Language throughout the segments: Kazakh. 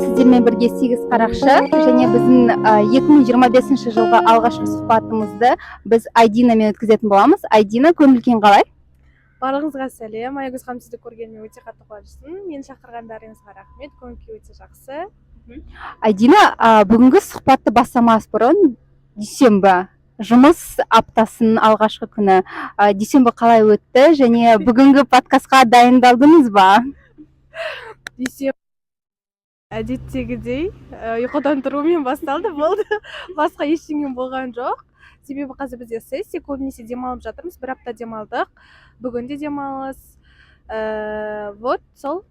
сіздермен бірге 8 қарақшы және біздің 2025 жылғы алғашқы сұхбатымызды біз Айдинамен өткізетін боламыз. Айдина, көңіл-күйің қалай? Барлығыңызға сәлем. Айгүл ханым, сізді көргеніме өте қатты қуаныштымын. Мені шақырғандарыңызға рахмет. Көңіл-күй өте жақсы. Айдина, бүгінгі сұхбатты бастамас бұрын дүйсенбі жұмыс аптасының алғашқы күні. Дүйсенбі қалай өтті және бүгінгі подкастқа дайындалдыңыз ба? Дүйсенбі әдеттегідей ұйқыдан тұрумен басталды, болды. Басқа ештеңе болған жоқ. Себебі қазір бізде сессия, көбінесе демалып жатырмыз. Бір апта демалдық. Бүгін де демалыс. Вот, сол.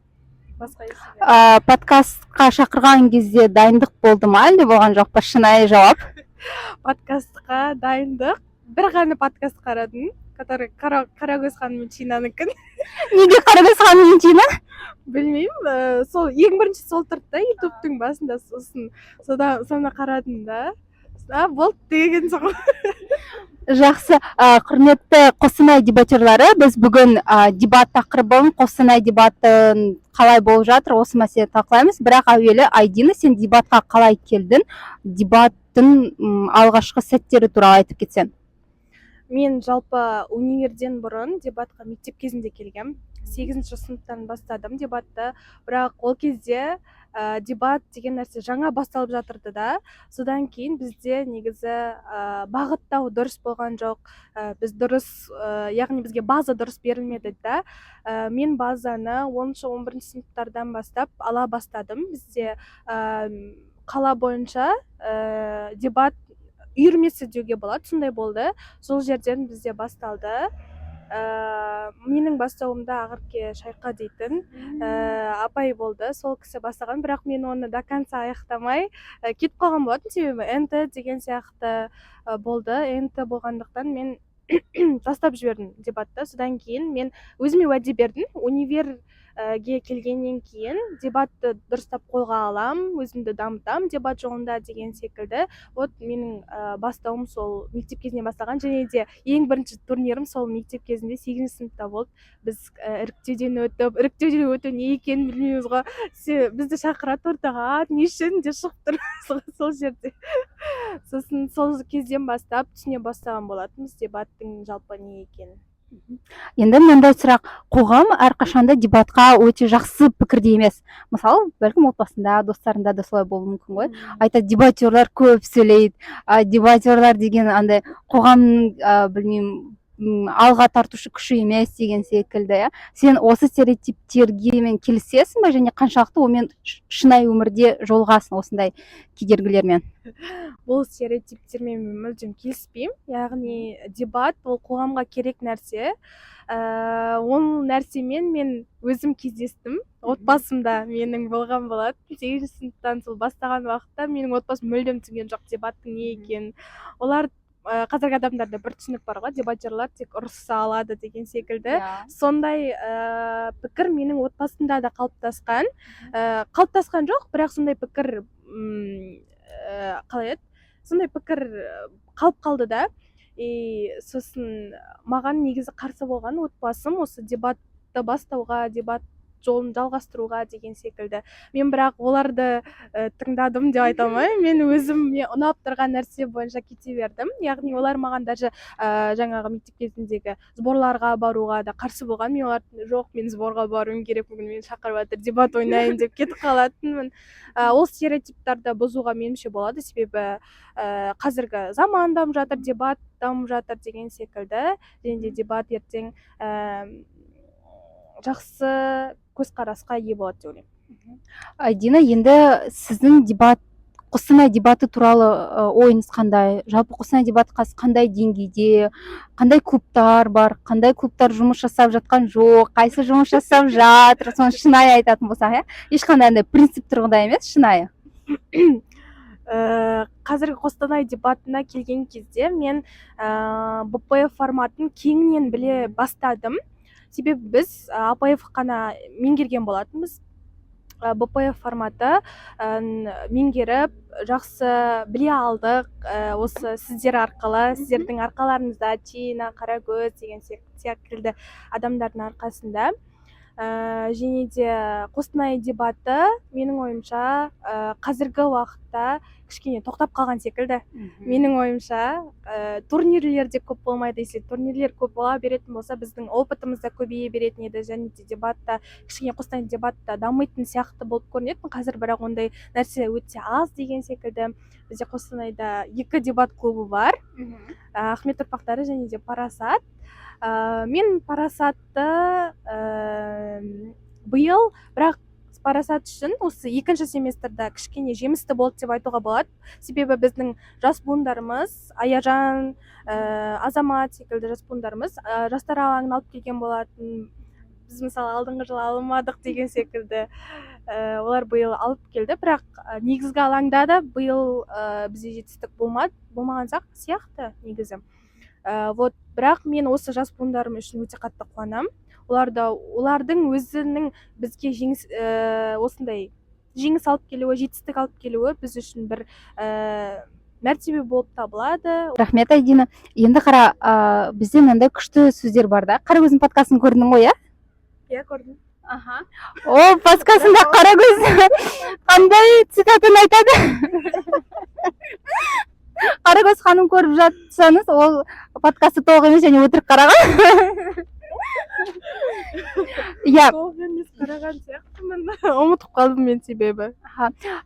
Басқа ештеңе. Подкастқа шақырған кезде дайындық болды ма, әлде болған жоқ па? Шынайы жауап. Подкастқа дайындық. Бір ғана подкаст қарадым, который Қарагөз ханым мен Чинаныкін. Неге Қарагөз ханым мен Чина? Білмеймін, сол ең бірінші сол тұрды да, ютубтың басында, сосын соны қарадым да. Болды деген соң. Жақсы, құрметті Қостанай дебатерлары, біз бүгін дебат тақырыбын, Қостанай дебатын қалай болып жатыр, осы мәселе талқылаймыз. Бірақ әуелі, Айдина, сен дебатқа қалай келдің? Дебаттың алғашқы сәттері туралы айтып кетсең. Мен жалпы универден бұрын дебатқа мектеп кезінде келгем. 8-ші сыныптан бастадым дебатты, бірақ ол кезде дебат деген нәрсе жаңа басталып жатырды да. Содан кейін бізде негізі бағыттау дұрыс болған жоқ. Біз дұрыс, яғни бізге база дұрыс берілмеді да. Мен базаны 10-11 сыныптардан бастап ала бастадым. Бізде қала бойынша дебат үйірмесі деуге болады, сондай болды. Сол жерден бізде басталды. Менің бастауымда Ақерке Шайқа дейтін апай болды. Сол кісі бастаған, бірақ мен оны до конца аяқтамай кетіп қалған болатын, себебі НТ деген сияқты болды. НТ болғандықтан мен тастап жібердім дебатты. Содан кейін мен өзіме уәде бердім, универге келгеннен кейін дебатты дұрыстап қолға алам, өзімді дамытам дебат жолында деген секілді. Вот менің бастауым сол мектеп кезінен басталған, және де ең бірінші турнирім сол мектеп кезінде 8-ші сыныпта болды. Біз іріктеуден өту не екенін білмейміз ғой. Бізді шақырады ортаға, не үшін де шығып тұрмыз сол жерде. Сосын сол кезден бастап түсіне бастаған болатынбыз дебаттың жалпы не екенін. Енді мынандай сұрақ, қоғам әрқашанда дебатқа өте жақсы пікірде емес. Мысалы, бәлкім отбасында, достарында да солай болуы мүмкін ғой. Айтады, дебатерлар көп сөйлейді. Дебатерлар деген андай қоғамның білмеймін, алға тартушы күші емес деген секілді. Сен осы стереотиптерге мен келісесің бе, және қаншалықты онымен шынайы өмірде жолығасың осындай кедергілермен? Бұл стереотиптермен мен мүлдем келіспеймін. Яғни дебат ол қоғамға керек нәрсе. Ол нәрсемен мен өзім кездестім. Отбасымда менің болған болады. 8-ші сыныптан сол бастаған уақытта менің отбасым мүлдем түсінген жоқ дебаттың не екенін. Олар қазіргі адамдарда бір түсінік бар ғой, дебатерлар тек ұрыса алады деген секілді. Сондай пікір менің отбасымда да қалыптасқан. Қалыптасқан жоқ, бірақ сондай пікір қалай еді? Сондай пікір қалып қалды да. Сосын маған негізі қарсы болған отбасым осы дебатты бастауға, дебат жолын жалғастыруға деген секілді. Мен бірақ оларды тыңдадым деп айта алмаймын. Мен өзіме ұнап тұрған нәрсе бойынша кете бердім. Яғни олар маған даже жаңағы мектеп кезіндегі сборларға баруға да қарсы болған. Мен олардың жоқ, мен сборға баруым керек, бүгін мені шақырып жатыр, дебат ойнайын деп кетіп қалатынмын. Ол стереотиптарды бұзуға меніңше болады, себебі қазіргі заман дамып жатыр, дебат дамып жатыр деген секілді. Және де дебат ертең жақсы көзқарасқа ие болады деп ойлаймын. Айдина, енді сіздің Қостанай дебаты туралы ойыңыз қандай? Жалпы Қостанай дебаты қазір қандай деңгейде, қандай клубтар бар, қандай клубтар жұмыс жасап жатқан жоқ, қайсы жұмыс жасап жатыр, соны шынайы айтатын болсақ, ешқандай принцип тұрғыда емес, шынайы. Қазіргі Қостанай дебатына келген кезде мен БПФ форматын кеңінен біле бастадым. Себебі біз АПФ қана меңгерген болатынбыз. БПФ форматы меңгеріп, жақсы біле алдық. Осы сіздер арқылы, сіздердің арқаларыңызда, Чина, Қарагөз деген секілді адамдардың арқасында. және де Қостанай дебаты менің ойымша қазіргі уақытта кішкене тоқтап қалған секілді. Менің ойымша турнирлер де көп болмайды. Если турнирлер көп бола беретін болса, біздің опытымыз да көбейе беретін еді, және де дебатта кішкене Қостанай дебатта дамитын сияқты болып көрінетін. Қазір бірақ ондай нәрсе өте аз деген секілді. Бізде Қостанайда 2 дебат клубы бар, Ахмет ұрпақтары және де Парасат. Мен Парасатты биыл, бірақ Парасат үшін осы 2-ші семестрда кішкене жемісті болды деп айтуға болады. Себебі біздің жас буындарымыз, Аяжан, Азамат секілді жас буындарымыз жастар алаңын алып келген болатын. Біз мысалы алдыңғы жылы алмадық деген секілді. Олар биыл алып келді, бірақ негізгі алаңда да биыл бізде жетістік болмаған сияқты негізі. Вот, бірақ мен осы жас буындарым үшін өте қатты қуанам. Олардың өзінің бізге осындай жеңіс алып келуі, жетістік алып келуі біз үшін бір мәртебе болып табылады. Рахмет, Айдина. Енді қара, бізде мынандай күшті сөздер бар да. Қарагөздің подкастын көрдің ғой, Иә, көрдім. О, подкастында Қарагөз қандай цитатын айтады? Қарагөз ханым көріп жатсаңыз, ол подкасты толық емес және өтірік қараған. Толық емес қараған сияқтымын. Ұмытып қалдым мен себебі.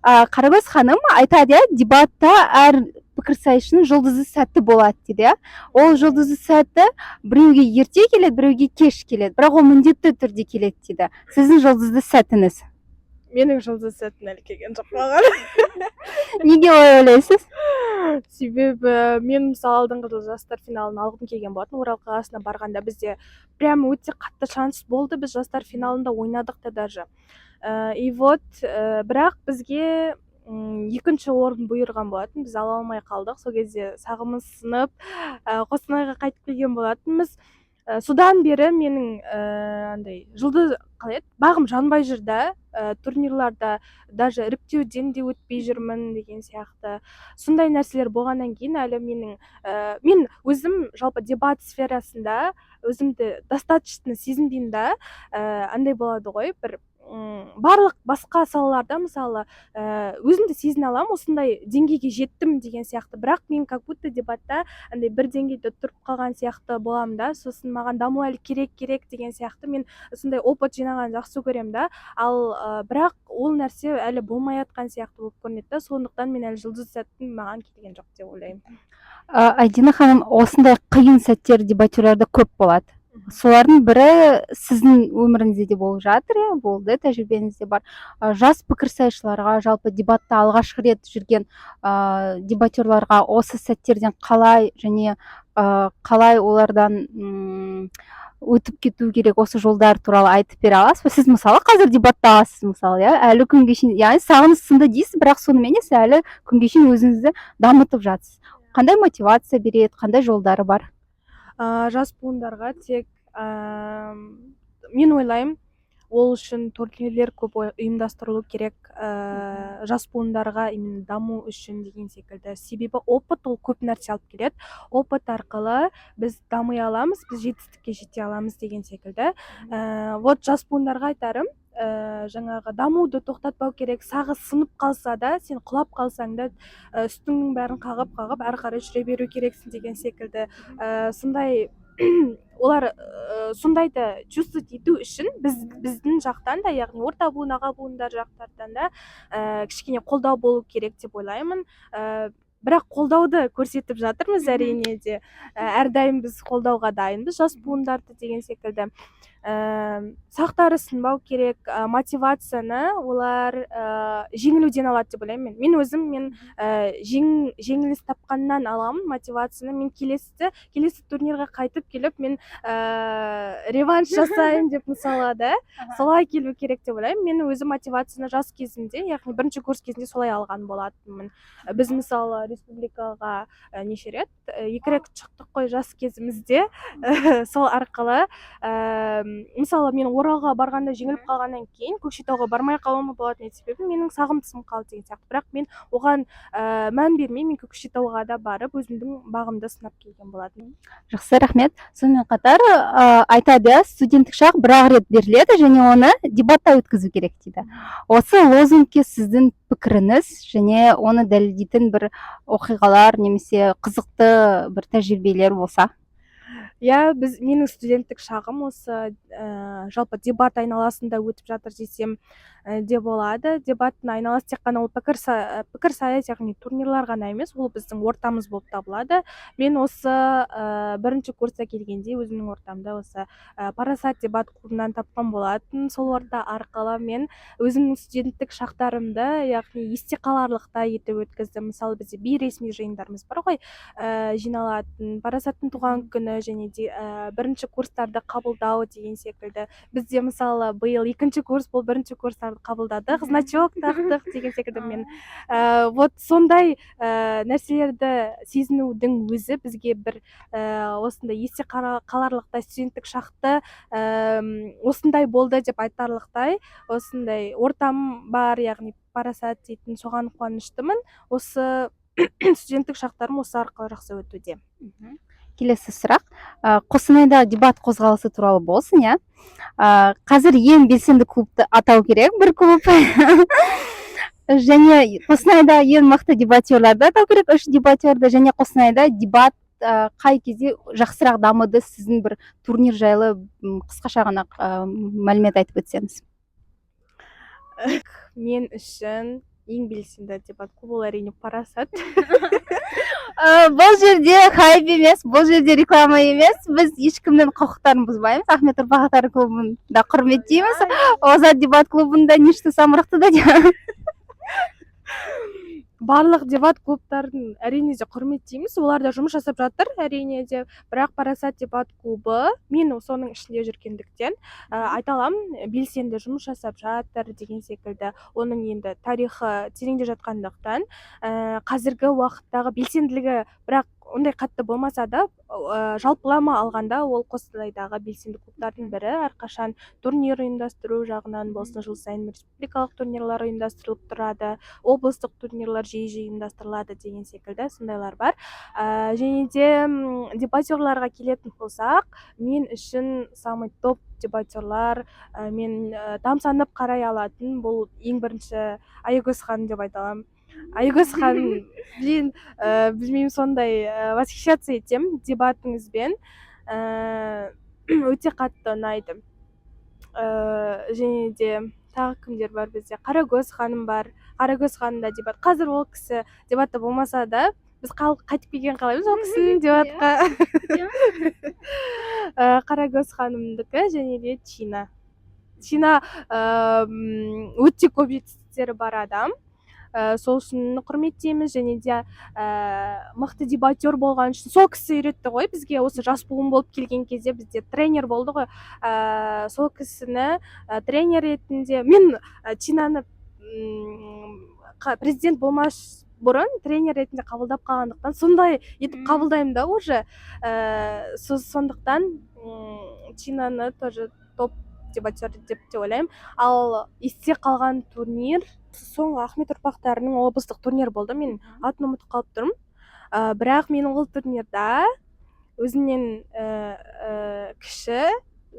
Қарагөз ханым айтады, дебатта әр пікірсайысшының жұлдызы сәтті болады дейді. Ол жұлдызы сәтті біреуге ерте келеді, біреуге кеш келеді, бірақ ол міндетті түрде келеді дейді. Сіздің жұлдызды сәтіңіз? Менің жұлдыз сәтім әлі келген жоқ маған. Неге олай ойлайсыз? Себебі мен мысалы алдыңғы жылы жастар финалын алғым келген болатын. Орал қаласына барғанда бізде прям өте қатты шанс болды. Біз жастар финалында ойнадық та даже. И вот, бірақ бізге 2-ші орын бұйырған болатын. Біз ала алмай қалдық. Сол кезде сағымыз сынып, Қостанайға қайтып келген болатынбыз. Содан бері менің жұлдыз бағым жанбай жүрді. Турнирларда даже іріктеуден де өтпей жүрмін деген сияқты. Сондай нәрселер болғаннан кейін әлі мен өзім жалпы дебат сферасында өзімді достаточно сезінбеймін да. Андай болады ғой, бір барлық басқа салаларда мысалы өзімді сезіне алам, осындай деңгейге жеттім деген сияқты. Бірақ мен как будто дебатта андай бір деңгейде тұрып қалған сияқты боламын да. Сосын маған даму әлі керек деген сияқты. Мен сондай опыт жинаған жақсы көремін да. Ал бірақ ол нәрсе әлі болмай жатқан сияқты болып көрінеді. Сондықтан мен әлі жұлдыз сәттің маған келген жоқ деп ойлаймын. Айдина ханым, осындай қиын сәттер дебатерлерде көп болады. Солардың бірі сіздің өміріңізде де болып жатыр, болды, тәжірибеңізде бар. Жас пікірсайысшыларға, жалпы дебатта алғашқы рет жүрген дебатерларға осы сәттерден қалай және қалай олардан өтіп кету керек, осы жолдар туралы айтып бере аласыз ба? Сіз мысалы қазір дебаттасыз мысалы, әлі күнге шейін, яғни сағыңыз сынды дейсіз, бірақ сонымен әлі күнге шейін өзіңізді дамытып жатсыз. Қандай мотивация береді, қандай жолдары бар? Жас буындарға тек мен ойлаймын, ол үшін турнирлер көп ұйымдастырылу керек, жас буындарға именно даму үшін деген секілді. Себебі опыт ол көп нәрсе алып келеді. Опыт арқылы біз дами аламыз, біз жетістікке жете аламыз деген секілді. Вот жас буындарға айтарым, жаңағы дамуды тоқтатпау керек. Сағы сынып қалса да, сен құлап қалсаң да үстіңнің бәрін қағып әрі қарай жүре беру керексің деген секілді. Сондай олар сондайды чувствовать ету үшін біздің жақтан да, яғни орта буын, аға буындар жақтардан да кішкене қолдау болу керек деп ойлаймын. Бірақ қолдауды көрсетіп жатырмыз әрине де. Әрдайым біз қолдауға дайынбыз жас буындарды деген секілді. Сақтары сынбау керек, мотивацияны олар жеңілуден алады деп ойлаймын. Мен өзім жеңіліс тапқаннан аламын мотивацияны. Мен келесі турнирға қайтып келіп, мен реванш жасайын деп мысалы да, солай келу керек деп ойлаймын. Мен өзім мотивацияны жас кезімде, яғни 1-ші курс кезінде солай алған болатынмын. Біз мысалы республикаға неше рет 2 рет шықтық қой жас кезімізде. Сол арқылы мысалы мен Оралға барғанда жеңіліп қалғаннан кейін Көкшетауға бармай қалуыма болатын себебі менің сағым қалды деген сияқты. Бірақ мен оған мән бермей мен Көкшетауға да барып өзімнің бағымды сынап келген болатын. Жақсы, рахмет. Сонымен қатар айтады, студенттік шақ бір-ақ рет беріледі және оны дебатта өткізу керек дейді. Осы лозунгке сіздің пікіріңіз және оны дәлелдейтін бір оқиғалар немесе қызықты бір тәжірибелер болса? Иә, менің студенттік шағым осы жалпы дебат айналасында өтіп жатыр десем де болады. Дебаттың айналасы тек қана ол пікірсайыс, яғни турнирлар ғана емес, ол біздің ортамыз болып табылады. Мен осы бірінші курсқа келгенде өзімнің ортамда осы Парасат дебат клубынан тапқан болатын. Сол орта арқылы мен өзімнің студенттік шақтарымды, яғни есте қаларлықтай етіп өткіздім. Мысалы бізде бейресми жиындарымыз бар ғой, жиналатын Парасаттың туған күні және де бірінші курстарды қабылдау деген секілді. Бізде мысалы биыл екінші курс бұл бірінші курстарды қабылдадық, значок тақтық деген секілді. Мен вот сондай нәрселерді сезінудің өзі бізге бір осындай есте қаларлықтай студенттік шақты осындай болды деп айтарлықтай осындай ортам бар, яғни Парасат дейтін, соған қуаныштымын. Осы студенттік шақтарым осы арқылы жақсы өтуде. Келесі сұрақ, Қостанайда дебат қозғалысы туралы болсын, иә. Қазір ең белсенді клубты атау керек, бір клуб. Және Қостанайда ең мықты дебатерларды атау керек, 3 дебатерді, және Қостанайда дебат қай кезде жақсырақ дамыды, сіздің бір турнир жайлы қысқаша ғана мәлімет айтып өтсеңіз. Мен үшін ең белсенді дебат клубы ол әрине Парасат. Бұл жерде хайп емес, бұл жерде реклама емес. Біз ешкімнің құқықтарын бұзбаймыз. Ахмет Ұрпақтар клубын да құрметтейміз. Озат дебат клубында нешті самұрықты да. Барлық дебат клубтарын әрине де құрметтейміз. Олар да жұмыс жасап жатыр, әрине де. Бірақ Парасат дебат клубы, мен соның ішінде жүргендіктен айта аламын, белсенді жұмыс жасап жатыр деген секілді. Оның енді тарихы тереңде жатқандықтан, қазіргі уақыттағы белсенділігі бірақ ондай қатты болмаса да, жалпылама алғанда ол Қостанайдағы белсенді клубтардың бірі. Әрқашан турнир ұйымдастыру жағынан болсын, жыл сайын республикалық турнирлар ұйымдастырылып тұрады, облыстық турнирлар жиі ұйымдастырылады деген секілді сондайлар бар. Және де дебатерларға келетін болсақ, мен үшін самый топ дебатерлар, мен тамсанып қарай алатын, бұл ең бірінші Аягөз ханым деп айта аламын. Аягөз ханым, білмеймін, сондай восхищаться етем дебатыңызбен, өте қатты ұнайды. Және де тағы кімдер бар бізде? Қарагөз ханым бар. Қарагөз ханым да дебат. Қазір ол кісі дебатта болмаса да, біз қайтып келген қалаймыз ол кісінің дебатқа. Қарагөз ханымдікі және де Чина. Чина өте көп жетістіктері бар адам. Сол үшін құрметтейміз, және де мықты дебатер болған үшін сол кісі үйретті ғой бізге. Осы жас буын болып келген кезде бізде тренер болды ғой, сол кісіні тренер ретінде мен Чинаны президент болмас бұрын тренер ретінде қабылдап қалғандықтан сондай етіп қабылдаймын да уже. Сондықтан Чинаны тоже топ дебатер деп те ойлаймын. Ал есте қалған турнир соңғы Ахмет Ұрпақтарының облыстық турнир болды. Мен атын ұмытып қалып тұрмын. Бірақ мен ол турнирда өзінен кіші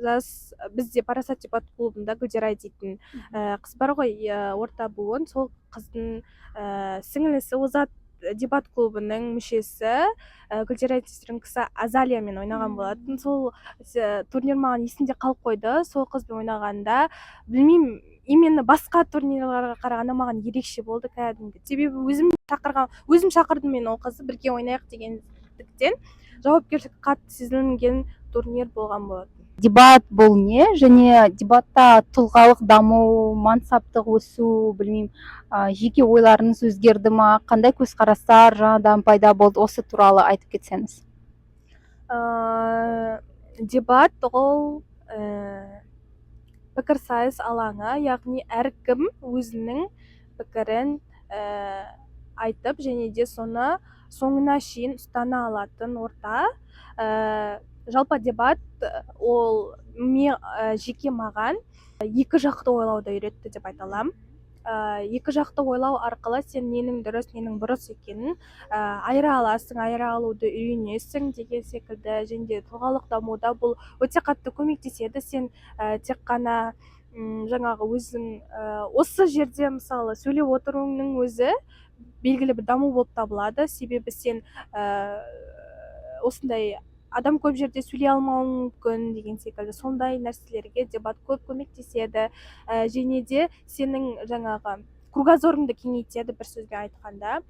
жас, бізде Парасат дебат клубында Гүлдерай дейтін қыз бар ғой, орта буын, сол қыздың сіңілісі Озат дебат клубының мүшесі Гүлдерай сестрінің кісі Азалиямен ойнаған болатын. Сол турнир маған есімде қалып қойды. Сол қызбен ойнағанда, білмеймін, именно басқа турнирларға қарағанда маған ерекше болды кәдімгі. Себебі өзім шақырдым мен ол қызды бірге ойнайық дегендіктен жауапкершілік қатты сезілген турнир болған болатын. Дебат бұл не? Және дебатта тұлғалық даму, мансаптық өсу, білмеймін, жеке ойларыңыз өзгерді ма? Қандай көзқарастар жаңадан пайда болды? Осы туралы айтып кетсеңіз. Дебат ол пікірсайыс алаңы, яғни әркім өзінің пікірін айтып және де соны соңына шейін ұстана алатын орта. жалпы дебат ол жеке маған екі жақты ойлауды үйретті деп айта аламын. Екі жақты ойлау арқылы сен ненің дұрыс ненің бұрыс екенін айыра аласың, айыра алуды үйренесің деген секілді. Және де тұлғалық дамуда бұл өте қатты көмектеседі. Сен тек қана жаңағы өзің осы жерде мысалы сөйлеп отыруыңның өзі белгілі бір даму болып табылады. Себебі сен осындай адам көп жерде сөйлей алмауы мүмкін деген секілді сондай нәрселерге дебат көп көмектеседі. Және де сенің жаңағы кругозорыңды кеңейтеді. Бір сөзбен айтқанда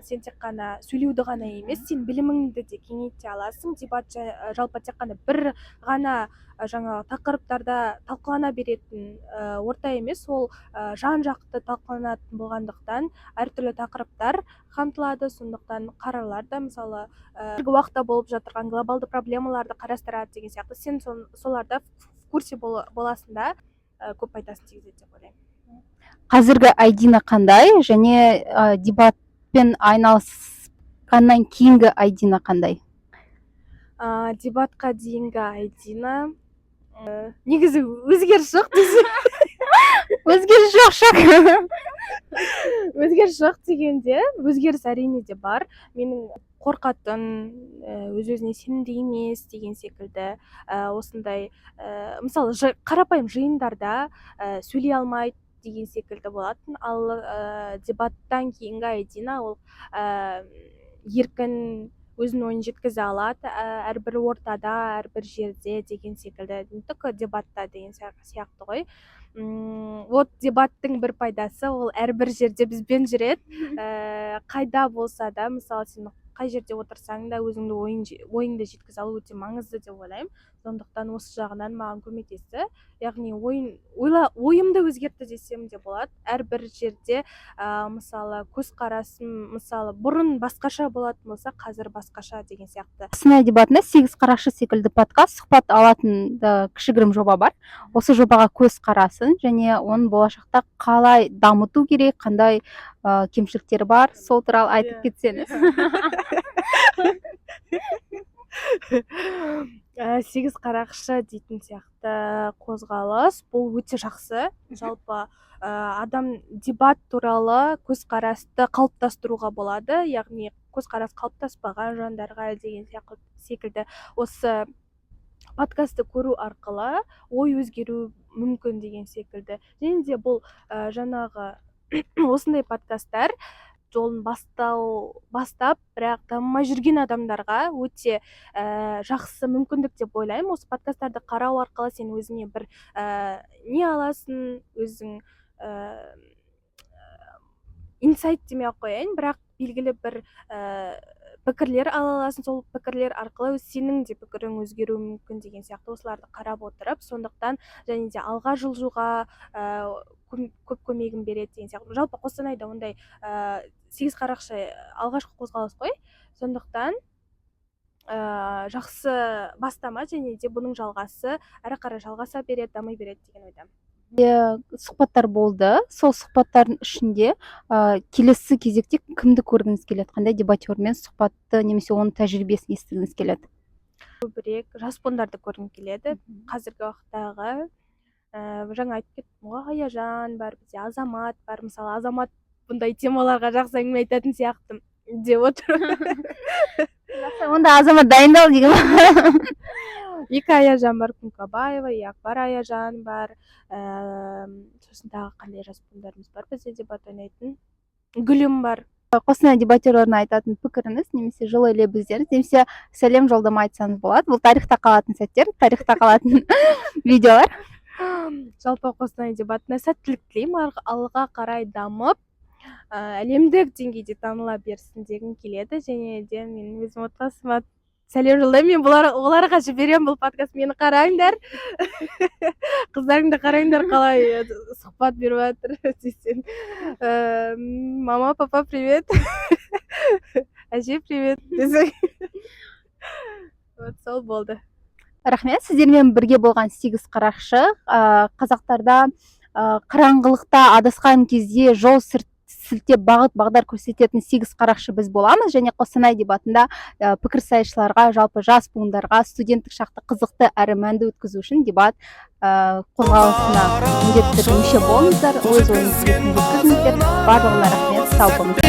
сен тек қана сөйлеуді ғана емес, сен біліміңді де кеңейте аласың. Дебат жалпы тек қана бір ғана жаңағы тақырыптарда талқылана беретін орта емес, ол жан жақты талқыланатын болғандықтан әртүрлі тақырыптар қамтылады. Сондықтан қарарлар да мысалы қазіргі уақытта болып жатырған глобалды проблемаларды қарастырады деген сияқты. Сен соларда в курсе боласың да көп пайдасын тигізеді деп ойлаймын. Қазіргі Айдина қандай және дебатпен айналысқаннан кейінгі Айдина қандай? Дебатқа дейінгі Айдина негізі өзгеріс жоқ десем. Өзгеріс жоқ шок. Өзгеріс жоқ дегенде өзгеріс әрине де бар. Менің қорқатын, өз-өзіне сенімді емес деген секілді осындай мысалы қарапайым жиындарда сөйлей алмайды деген секілді болатын. Ал дебаттан кейінгі Айдина ол еркін өзінің ойын жеткізе алады әрбір ортада, әрбір жерде деген секілді. Только дебатта деген сияқты ғой. Вот дебаттың бір пайдасы ол әрбір жерде бізбен жүреді. Қайда болса да, мысалы сен қай жерде отырсаң да өзіңді ойыңды жеткізе алу өте маңызды деп ойлаймын. Сондықтан осы жағынан маған көмектесті. Яғни ойымды өзгертті десем де болады. Әрбір жерде мысалы көзқарасым мысалы бұрын басқаша болатын болса, қазір басқаша деген сияқты. Астана дебатында 8 қарақшы секілді подкаст сұхбат алатын кішігірім жоба бар. Осы жобаға көз қарасын және оның болашақта қалай дамыту керек, қандай кемшіліктері бар, сол туралы айтып кетсеңіз. 8 қарақшы дейтін сияқты қозғалыс бұл өте жақсы. Жалпы адам дебат туралы көзқарасты қалыптастыруға болады. Яғни көзқарас қалыптаспаған жандарға деген секілді осы подкастты көру арқылы ой өзгеру мүмкін деген секілді. Және де бұл жаңағы осындай подкасттар жолын бастап, бірақ дамымай жүрген адамдарға өте жақсы мүмкіндік деп ойлаймын. Осы подкасттарды қарау арқылы сен өзіңе бір не аласың, өзің инсайт демей ақ қояйын, бірақ белгілі бір пікірлер ала аласың. Сол пікірлер арқылы сенің де пікірің өзгеруі мүмкін деген сияқты осыларды қарап отырып, сондықтан және де алға жылжуға көп көмегін береді деген сияқты. Жалпы Қостанайда ондай 8 қарақшы алғашқы қозғалыс қой. Сондықтан жақсы бастама және де бұның жалғасы әрі қарай жалғаса береді, дами береді деген ойдамын. Сұхбаттар болды. Сол сұхбаттардың ішінде келесі кезекте кімді көргіңіз келеді? Қандай дебатермен сұхбатты немесе оның тәжірибесін естігіңіз келеді? Көбірек жаспондарды көргім келеді. Қазіргі уақыттағы жаңа айтып кеттім ғой, Аяжан бар, бізде Азамат бар. Мысалы Азамат бұндай темаларға жақсы әңгіме айтатын сияқты деп отыр. Онда Азамат дайындал деген. 2 Аяжан бар, Күнкабаева, Акбар Аяжан бар. Сосын тағы қандай жаспондарымыз бар бізде дебат ойнайтын? Гүлім бар. Қостанай дебатерлеріне айтатын пікіріңіз, немесе жылы лебіздеріңіз, немесе сәлем жолдама айтсаңыз болады. Бұл тарихта қалатын сәттер, тарихта қалатын видеолар. Жалпы Қостанай дебатына сәттілік тілеймін, алға қарай дамып, әлемдік деңгейде таныла берсін дегім келеді. Және де мен өзім отбасыма сәлем жолдаймын. Мен оларға жіберемін бұл подкаст, мені қараңдар. Қыздарыңды қараңдар қалай сұхбат беріп жатыр десең. Мама, папа, привет. Әже, привет десең. Вот сол болды. Рахмет, сіздермен бірге болған 8 қарақшы. Қазақтарда қараңғылықта адасқан кезде жол сілтеп бағыт бағдар көрсететін 8 қарақшы біз боламыз, және Қостанай дебатында пікірсайысшыларға, жалпы жас буындарға студенттік шақты қызықты әрі мәнді өткізу үшін дебат қозғалысына міндетті түрде мүше болыңыздар, өз ойыңызды жеткізіңіздер. Барлығына рахмет, сау болыңыздар.